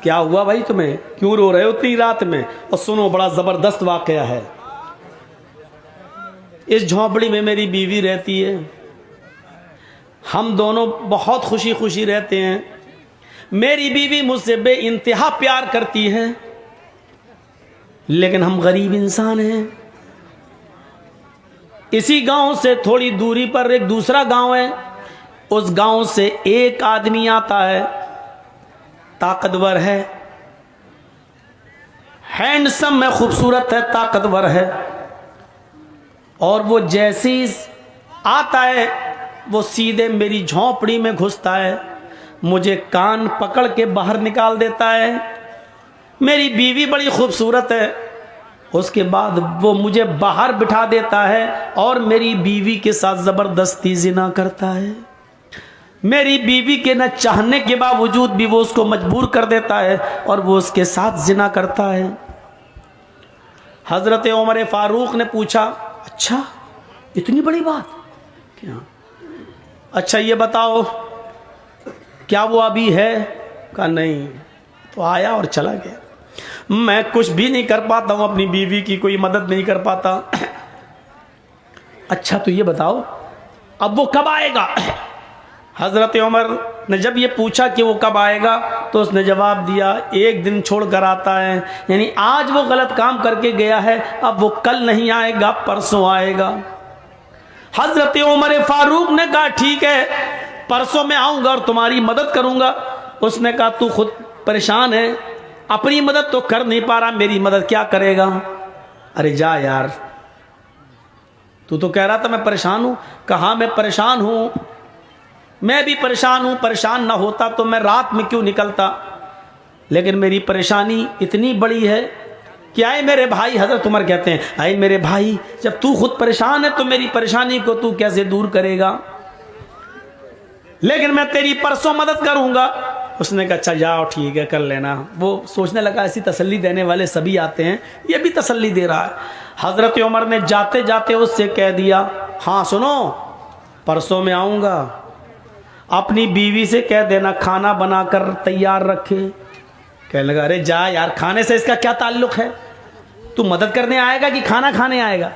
क्या हुआ भाई तुम्हें, क्यों रो रहे हो इतनी रात में? और सुनो, बड़ा जबरदस्त वाकया है। इस झोंपड़ी में मेरी बीवी रहती है, हम दोनों बहुत खुशी खुशी रहते हैं। मेरी बीवी मुझसे बेइंतहा प्यार करती है, लेकिन हम गरीब इंसान हैं। इसी गांव से थोड़ी दूरी पर एक दूसरा गांव है, उस गांव से एक आदमी आता है, ताकतवर है, हैंडसम है, खूबसूरत है, ताकतवर है। और वो जैसे ही आता है वो सीधे मेरी झोंपड़ी में घुसता है, मुझे कान पकड़ के बाहर निकाल देता है। मेरी बीवी बड़ी खूबसूरत है, उसके बाद वो मुझे बाहर बिठा देता है और मेरी बीवी के साथ ज़बरदस्ती जिना करता है। मेरी बीवी के न चाहने के बावजूद भी वो उसको मजबूर कर देता है और वो उसके साथ जिना करता है। हज़रत उमर फारूक ने पूछा, अच्छा इतनी बड़ी बात क्या? अच्छा ये बताओ क्या वो अभी है? कहा नहीं। तो आया और चला गया। मैं कुछ भी नहीं कर पाता हूँ, अपनी बीवी की कोई मदद नहीं कर पाता। अच्छा तो ये बताओ अब वो कब आएगा? हज़रत उमर ने जब ये पूछा कि वो कब आएगा, तो उसने जवाब दिया, एक दिन छोड़कर आता है। यानी आज वो गलत काम करके गया है, अब वो कल नहीं आएगा, परसों आएगा। हज़रत उमर फारूक ने कहा ठीक है, परसों मैं आऊँगा और तुम्हारी मदद करूँगा। उसने कहा तू खुद परेशान है, अपनी मदद तो कर नहीं पा रहा, मेरी मदद क्या करेगा? अरे जा यार, तू तो कह रहा था मैं परेशान हूँ। कहा मैं परेशान हूँ, मैं भी परेशान हूँ। परेशान ना होता तो मैं रात में क्यों निकलता, लेकिन मेरी परेशानी इतनी बड़ी है कि आए मेरे भाई, हज़रत उमर कहते हैं, आए मेरे भाई, जब तू खुद परेशान है तो मेरी परेशानी को तू कैसे दूर करेगा? लेकिन मैं तेरी परसों मदद करूँगा। उसने कहा अच्छा जाओ ठीक है कर लेना। वो सोचने लगा ऐसी तसल्ली देने वाले सभी आते हैं, ये भी तसल्ली दे रहा है। हज़रत उमर ने जाते जाते उससे कह दिया, हाँ सुनो, परसों में आऊँगा, अपनी बीवी से कह देना खाना बनाकर तैयार रखे। कहने लगा अरे जा यार, खाने से इसका क्या ताल्लुक है? तू मदद करने आएगा कि खाना खाने आएगा?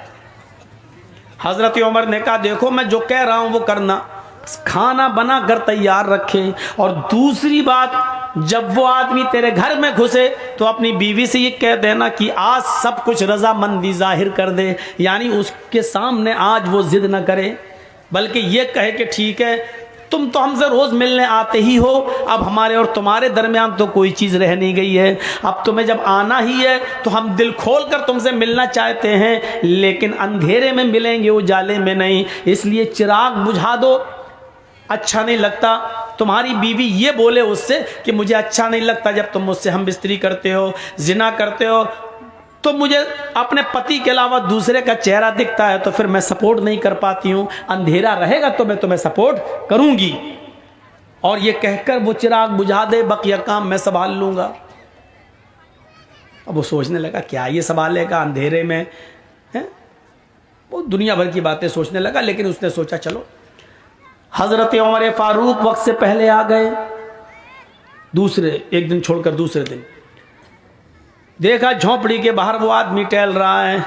हज़रत उमर ने कहा देखो मैं जो कह रहा हूँ वो करना, खाना बना कर तैयार रखे। और दूसरी बात, जब वो आदमी तेरे घर में घुसे तो अपनी बीवी से ये कह देना कि आज सब कुछ रजामंदी जाहिर कर दे, यानी उसके सामने आज वो जिद न करे, बल्कि ये कहे कि ठीक है तुम तो हमसे रोज मिलने आते ही हो, अब हमारे और तुम्हारे दरमियान तो कोई चीज रह नहीं गई है, अब तुम्हें जब आना ही है तो हम दिल खोल कर तुमसे मिलना चाहते हैं, लेकिन अंधेरे में मिलेंगे, उजाले में नहीं, इसलिए चिराग बुझा दो। अच्छा नहीं लगता तुम्हारी बीवी ये बोले उससे कि मुझे अच्छा नहीं लगता जब तुम मुझसे हम बिस्तरी करते हो, जिना करते हो, तो मुझे अपने पति के अलावा दूसरे का चेहरा दिखता है तो फिर मैं सपोर्ट नहीं कर पाती हूँ, अंधेरा रहेगा तो मैं तुम्हें सपोर्ट करूंगी। और ये कहकर वो चिराग बुझा दे, बकिया काम मैं संभाल लूंगा। अब वो सोचने लगा क्या ये संभालेगा अंधेरे में है? वो दुनिया भर की बातें सोचने लगा, लेकिन उसने सोचा चलो। हजरत उमर फारूक वक्त से पहले आ गए, दूसरे एक दिन छोड़कर दूसरे दिन देखा झोंपड़ी के बाहर वो आदमी टहल रहा है।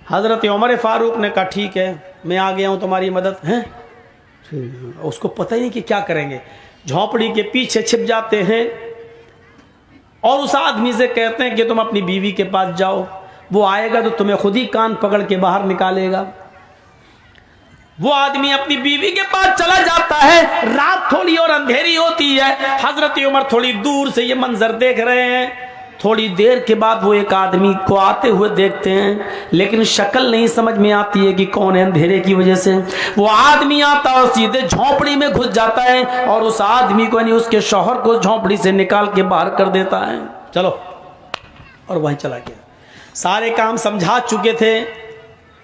हजरत उमर फारूक ने कहा ठीक है मैं आ गया हूँ तुम्हारी मदद है। उसको पता ही नहीं कि क्या करेंगे, झोंपड़ी के पीछे छिप जाते हैं और उस आदमी से कहते हैं कि तुम अपनी बीवी के पास जाओ, वो आएगा तो तुम्हें खुद ही कान पकड़ के बाहर निकालेगा। वो आदमी अपनी बीवी के पास चला जाता है, रात थोड़ी और अंधेरी होती है। हजरत उमर थोड़ी दूर से ये मंजर देख रहे हैं। थोड़ी देर के बाद वो एक आदमी को आते हुए देखते हैं, लेकिन शक्ल नहीं समझ में आती है कि कौन है अंधेरे की वजह से। वो आदमी आता और सीधे झोंपड़ी में घुस जाता है और उस आदमी को यानी उसके शौहर को झोंपड़ी से निकाल के बाहर कर देता है। चलो, और वहीं चला गया। सारे काम समझा चुके थे।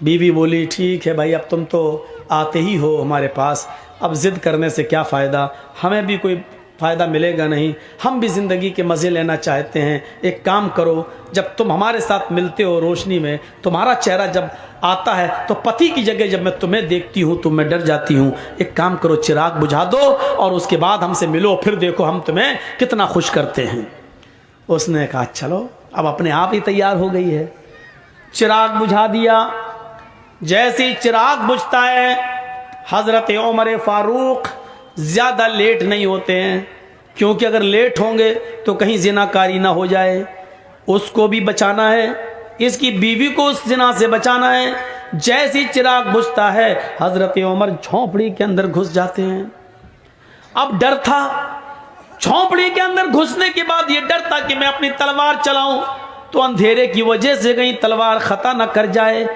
बीवी बोली ठीक है भाई, अब तुम तो आते ही हो हमारे पास, अब जिद करने से क्या फ़ायदा, हमें भी कोई फ़ायदा मिलेगा नहीं, हम भी ज़िंदगी के मज़े लेना चाहते हैं। एक काम करो, जब तुम हमारे साथ मिलते हो रोशनी में, तुम्हारा चेहरा जब आता है तो पति की जगह जब मैं तुम्हें देखती हूँ तो मैं डर जाती हूँ। एक काम करो, चिराग बुझा दो और उसके बाद हमसे मिलो, फिर देखो हम तुम्हें कितना खुश करते हैं। उसने कहा चलो, अब अपने आप ही तैयार हो गई है। चिराग बुझा दिया। जैसे ही चिराग बुझता है, हजरत उमर फारूक ज्यादा लेट नहीं होते हैं, क्योंकि अगर लेट होंगे तो कहीं जिनाकारी ना हो जाए, उसको भी बचाना है, इसकी बीवी को उस जिना से बचाना है। जैसे ही चिराग बुझता है, हजरत उमर झोंपड़ी के अंदर घुस जाते हैं। अब डर था, झोंपड़ी के अंदर घुसने के बाद ये डर था कि मैं अपनी तलवार चलाऊं तो अंधेरे की वजह से कहीं तलवार खता न कर जाए,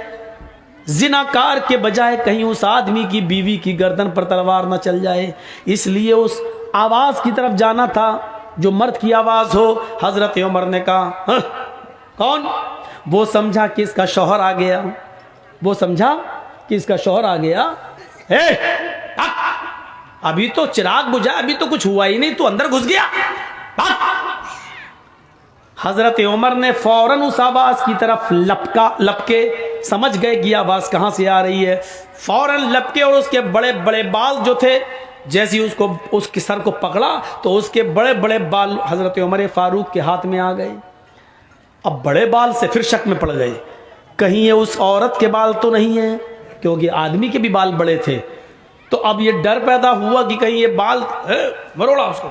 जिनाकार के बजाय कहीं उस आदमी की बीवी की गर्दन पर तलवार न चल जाए। इसलिए उस आवाज की तरफ जाना था जो मर्द की आवाज हो। हजरत उमर ने कहा कौन? वो समझा कि इसका शौहर आ गया, वो समझा कि इसका शौहर आ गया। अभी तो चिराग बुझा, अभी तो कुछ हुआ ही नहीं, तू अंदर घुस गया। हजरत उमर ने फौरन उस आवाज की तरफ लपके, समझ गए कि आवाज कहां से आ रही है। फौरन लपके और उसके बड़े बड़े बाल जो थे, जैसे ही उसको उसके सर को पकड़ा तो उसके बड़े बड़े बाल हजरत उमर फारूक के हाथ में आ गए। अब बड़े बाल से फिर शक में पड़ गए, कहीं ये उस औरत के बाल तो नहीं है, क्योंकि आदमी के भी बाल बड़े थे। तो अब ये डर पैदा हुआ कि कहीं ये बाल मरोड़ा उसको,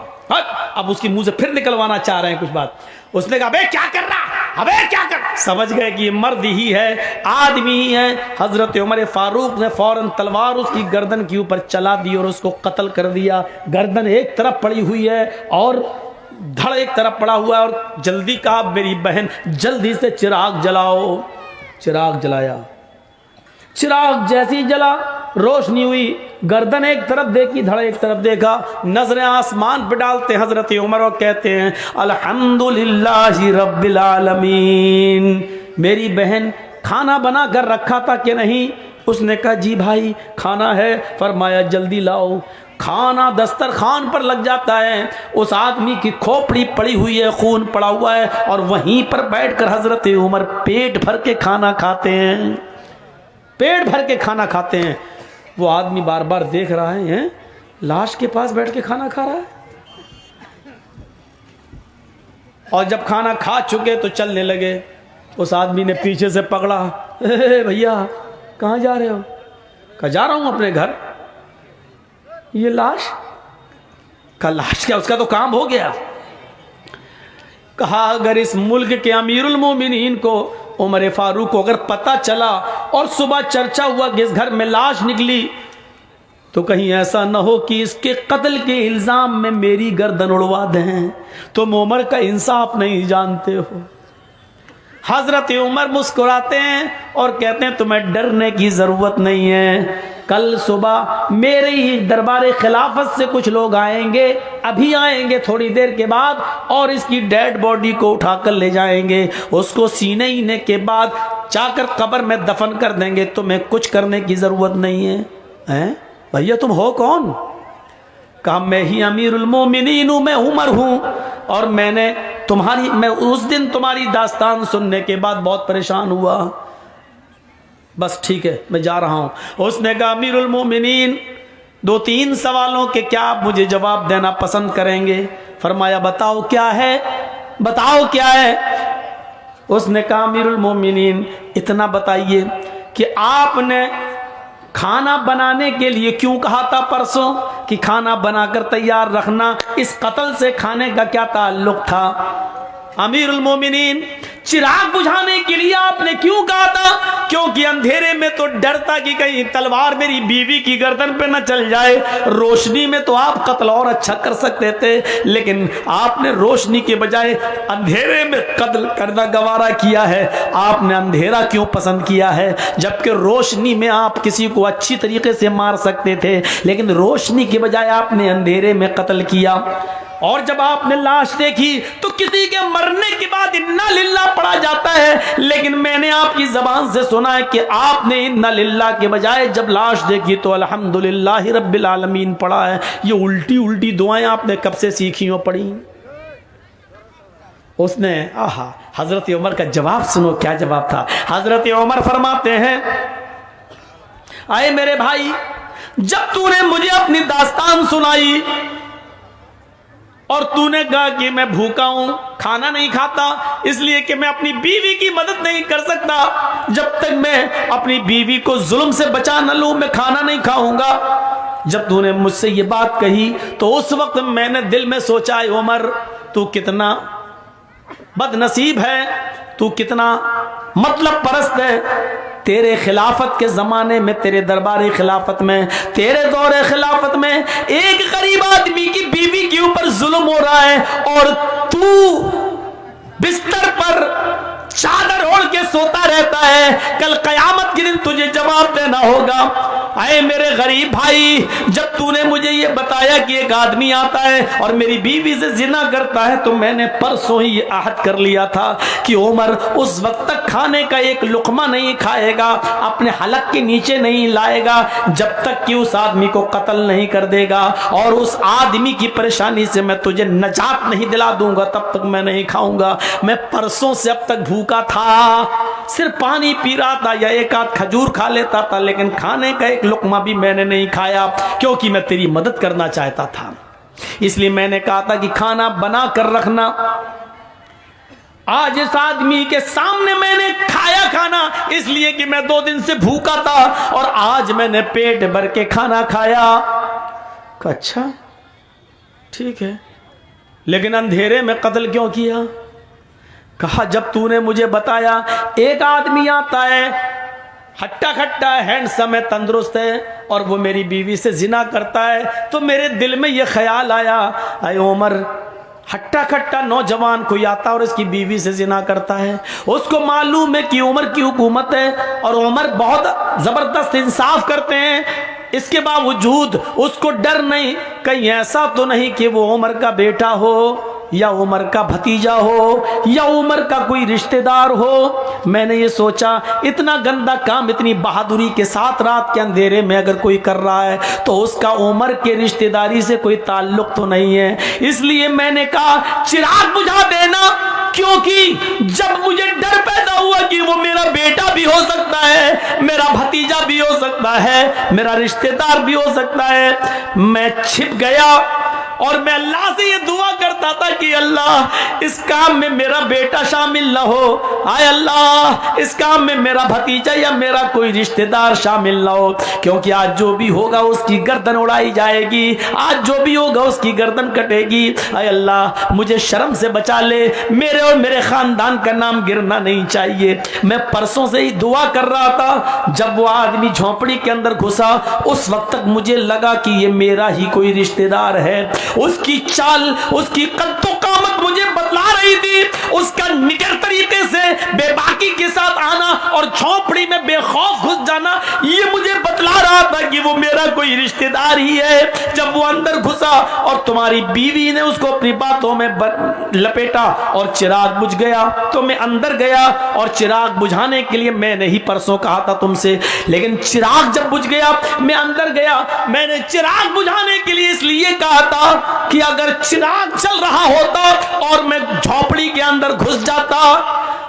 अब उसकी मुंह से फिर निकलवाना चाह रहे हैं कुछ बात। उसने कहा अबे क्या कर रहा, अबे क्या कर रहा? समझ गए कि ये मर्द ही है, आदमी ही है। हजरत उमर फारूक ने फौरन तलवार उसकी गर्दन के ऊपर चला दी और उसको कत्ल कर दिया। गर्दन एक तरफ पड़ी हुई है और धड़ एक तरफ पड़ा हुआ है। और जल्दी कहा मेरी बहन जल्दी से चिराग जलाओ। चिराग जलाया। चिराग जैसे ही जला, रोशनी हुई, गर्दन एक तरफ देखी, धड़ एक तरफ देखा, नजरें आसमान पे डालते हजरत उमर और कहते हैं अल्हम्दुलिल्लाहि रब्बिल आलमीन। मेरी बहन खाना बना कर रखा था कि नहीं? उसने कहा जी भाई खाना है। फरमाया जल्दी लाओ। खाना दस्तरखान पर लग जाता है, उस आदमी की खोपड़ी पड़ी हुई है, खून पड़ा हुआ है, और वहीं पर बैठकर हजरत उमर पेट भर के खाना खाते हैं, पेट भर के खाना खाते हैं। वो आदमी बार बार देख रहा है, लाश के पास बैठ के खाना खा रहा है। और जब खाना खा चुके तो चलने लगे। उस आदमी ने पीछे से पकड़ा, भैया कहाँ जा रहे हो? कहा जा रहा हूं अपने घर। ये लाश? का लाश क्या, उसका तो काम हो गया। कहा अगर इस मुल्क के अमीरुल मोमिनीन को उमर फारूक को अगर पता चला और सुबह चर्चा हुआ कि इस घर में लाश निकली, तो कहीं ऐसा न हो कि इसके कत्ल के इल्जाम में मेरी गर्दन उड़वा दें। तुम उमर का इंसाफ नहीं जानते हो। हजरत उमर मुस्कुराते हैं और कहते हैं तुम्हें डरने की जरूरत नहीं है। कल सुबह मेरे ही दरबार खिलाफत से कुछ लोग आएंगे, अभी आएंगे थोड़ी देर के बाद, और इसकी डेड बॉडी को उठाकर ले जाएंगे। उसको सीने हीने के बाद जाकर कब्र में दफन कर देंगे। तुम्हें कुछ करने की जरूरत नहीं है। हैं भैया तुम हो कौन? कहा मैं ही अमीरुल मोमिनीन हूं, मैं उमर हूं। और मैं उस दिन तुम्हारी दास्तान सुनने के बाद बहुत परेशान हुआ। बस ठीक है मैं जा रहा हूं। उसने कहा अमीरुल मोमिनीन 2-3 सवालों के क्या आप मुझे जवाब देना पसंद करेंगे? फरमाया बताओ क्या है, बताओ क्या है। उसने कहा अमीरुल मोमिनीन इतना बताइए कि आपने खाना बनाने के लिए क्यों कहा था परसों कि खाना बनाकर तैयार रखना, इस कत्ल से खाने का क्या ताल्लुक था? अमीरुल मोमिनीन चिराग बुझाने के लिए आपने क्यों कहा था? क्योंकि अंधेरे में तो डर था कि कहीं तलवार मेरी बीवी की गर्दन पे न चल जाए। रोशनी में तो आप कत्ल और अच्छा कर सकते थे, लेकिन आपने रोशनी के बजाय अंधेरे में कत्ल करना गवारा किया है। आपने अंधेरा क्यों पसंद किया है, जबकि रोशनी में आप किसी को अच्छी तरीके से मार सकते थे, लेकिन रोशनी के बजाय आपने अंधेरे में कत्ल किया। और जब आपने लाश देखी तो किसी के मरने के बाद इन्ना लिल्ला पढ़ा जाता है, लेकिन मैंने आपकी जबान से सुना है कि आपने इन्ना लिल्ला के बजाय जब लाश देखी तो अल्हम्दुलिल्लाहि रब्बिल आलमीन पढ़ा है। ये उल्टी उल्टी दुआएं आपने कब से सीखी हो, पढ़ी? उसने आहा हजरत उमर का जवाब सुनो, क्या जवाब था। हजरत उमर फरमाते हैं आए मेरे भाई, जब तूने मुझे अपनी दास्तान सुनाई और तूने कहा कि मैं भूखा हूं, खाना नहीं खाता, इसलिए कि मैं अपनी बीवी की मदद नहीं कर सकता। जब तक मैं अपनी बीवी को जुल्म से बचा न लूं, मैं खाना नहीं खाऊंगा। जब तूने मुझसे ये बात कही तो उस वक्त मैंने दिल में सोचा, उमर तू कितना बदनसीब है, तू कितना मतलब परस्त है। तेरे खिलाफत के ज़माने में, तेरे दरबारी खिलाफत में, तेरे दौरे खिलाफत में एक गरीब आदमी की बीवी के ऊपर जुल्म हो रहा है और तू बिस्तर पर चादर ओढ़ के सोता रहता है। कल कयामत के दिन तुझे जवाब देना होगा। आए मेरे गरीब भाई, जब तूने मुझे ये बताया कि एक आदमी आता है और मेरी बीवी से जिना करता है, तो मैंने परसों ही ये आहद कर लिया था कि उमर उस वक्त तक खाने का एक लुकमा नहीं खाएगा, अपने हलक के नीचे नहीं लाएगा, जब तक कि उस आदमी को कत्ल नहीं कर देगा। और उस आदमी की परेशानी से मैं तुझे नजात नहीं दिला दूंगा, तब तक मैं नहीं खाऊंगा। मैं परसों से अब तक भूखा था, सिर्फ पानी पी रहा था या एक आध खजूर खा लेता था, लेकिन खाने का एक लुकमा भी मैंने नहीं खाया, क्योंकि मैं तेरी मदद करना चाहता था। इसलिए मैंने कहा था कि खाना बना कर रखना। आज इस आदमी के सामने मैंने खाया खाना, इसलिए कि मैं 2 दिन से भूखा था और आज मैंने पेट भर के खाना खाया। अच्छा ठीक है, लेकिन अंधेरे में कत्ल क्यों किया? कहा जब तूने मुझे बताया एक आदमी आता है, हट्टा खट्टा है, हैंडसम है, तंदुरुस्त है, और वो मेरी बीवी से जिना करता है, तो मेरे दिल में ये ख्याल आया, अरे उमर हट्टा खट्टा नौजवान कोई आता और इसकी बीवी से जिना करता है, उसको मालूम है कि उमर की हुकूमत है और उमर बहुत जबरदस्त इंसाफ करते हैं, इसके बावजूद उसको डर नहीं, कहीं ऐसा तो नहीं कि वो उमर का बेटा हो या उमर का भतीजा हो या उमर का कोई रिश्तेदार हो। मैंने ये सोचा इतना गंदा काम इतनी बहादुरी के साथ रात के अंधेरे में अगर कोई कर रहा है तो उसका उमर के रिश्तेदारी से कोई ताल्लुक तो नहीं है। इसलिए मैंने कहा चिराग बुझा देना, क्योंकि जब मुझे डर पैदा हुआ कि वो मेरा बेटा भी हो सकता है, मेरा भतीजा भी हो सकता है, मेरा रिश्तेदार भी हो सकता है, मैं छिप गया और मैं अल्लाह से ये दुआ करता था कि अल्लाह इस काम में मेरा बेटा शामिल ना हो, आए अल्लाह इस काम में मेरा भतीजा या मेरा कोई रिश्तेदार शामिल ना हो, क्योंकि आज जो भी होगा उसकी गर्दन उड़ाई जाएगी, आज जो भी होगा उसकी गर्दन कटेगी। आए अल्लाह मुझे शर्म से बचा ले, मेरे और मेरे खानदान का नाम गिरना नहीं चाहिए। मैं परसों से ही दुआ कर रहा था, जब वो आदमी झोंपड़ी के अंदर घुसा उस वक्त तक मुझे लगा कि ये मेरा ही कोई रिश्तेदार है। उसकी चाल, उसकी कद्दो कामत मुझे बतला रही थी, उसका निडर तरीके से बेबाकी के साथ आना और झोंपड़ी में बेखौफ घुस जाना, ये मुझे बतला रहा था कि वो मेरा कोई रिश्तेदार ही है। जब वो अंदर घुसा और तुम्हारी बीवी ने उसको अपनी बातों में लपेटा और चिराग बुझ गया, तो मैं अंदर गया और चिराग बुझाने के लिए मैंने ही परसों कहा था तुमसे, लेकिन चिराग जब बुझ गया मैं अंदर गया। मैंने चिराग बुझाने के लिए इसलिए कहा था कि अगर चिराग चल रहा होता और मैं झोपड़ी के अंदर घुस जाता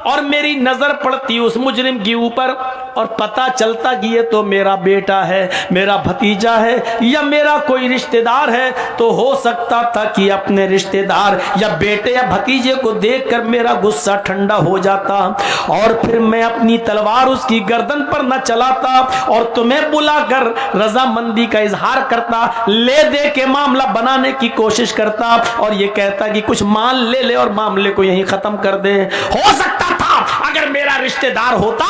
और मेरी नजर पड़ती उस मुजरिम के ऊपर और पता चलता कि ये तो मेरा बेटा है, मेरा भतीजा है या मेरा कोई रिश्तेदार है, तो हो सकता था कि अपने रिश्तेदार या बेटे या भतीजे को देखकर मेरा गुस्सा ठंडा हो जाता और फिर मैं अपनी तलवार उसकी गर्दन पर न चलाता और तुम्हें बुलाकर रजामंदी का इजहार करता, ले दे के मामला बनाने की कोशिश करता और ये कहता कि कुछ माल ले ले और मामले को यहीं खत्म कर दे। हो सकता था अगर मेरा रिश्तेदार होता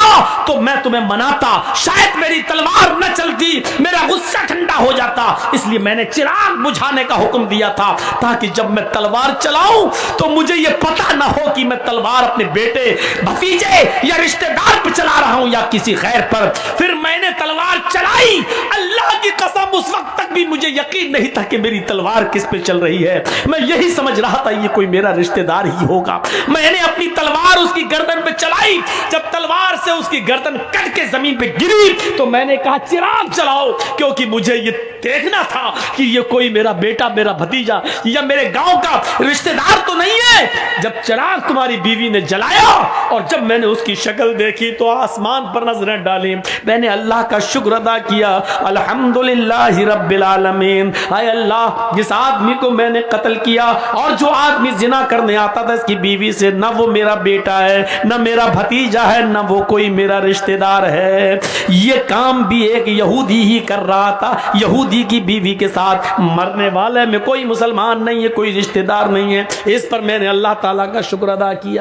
तो मैं तुम्हें मनाता, शायद मेरी तलवार न चलती, मेरा गुस्सा ठंडा हो जाता। इसलिए मैंने चिराग बुझाने का हुक्म दिया था ताकि जब मैं तलवार चलाऊं तो मुझे यह पता ना हो कि मैं तलवार अपने बेटे, भतीजे या रिश्तेदार पर चला रहा हूं या किसी गैर पर। फिर मैंने तलवार चलाई, अल्लाह की कसम उस वक्त तक भी मुझे यकीन नहीं था कि मेरी तलवार किस पे चल रही है। मैं यही समझ रहा था ये कोई मेरा रिश्तेदार ही होगा। मैंने अपनी तलवार उसकी गर्दन पे चलाई, जब तलवार से उसकी गर्दन कट के जमीन पे गिरी तो मैंने कहा चिराग चलाओ, क्योंकि मुझे ये देखना था कि ये कोई मेरा बेटा, मेरा भतीजा या मेरे गांव का रिश्तेदार तो नहीं है। जब चिराग तुम्हारी बीवी ने जलाया और जब मैंने उसकी शक्ल देखी तो आसमान पर नजरें डाली, मैंने अल्लाह का शुक्र अदा किया, अल्हम्दुलिल्लाह रब्बिल आलमीन। आय अल्लाह, जिस आदमी को मैंने कत्ल किया और जो आदमी जिना करने आता था इसकी बीवी से, ना वो मेरा बेटा है, ना मेरा भतीजा है, ना वो कोई मेरा रिश्तेदार है। ये काम भी एक यहूदी ही कर रहा था, यहूदी की बीवी के साथ। मरने वाले में कोई मुसलमान नहीं है, कोई रिश्तेदार नहीं है। इस पर मैंने अल्लाह ताला का शुक्र अदा किया।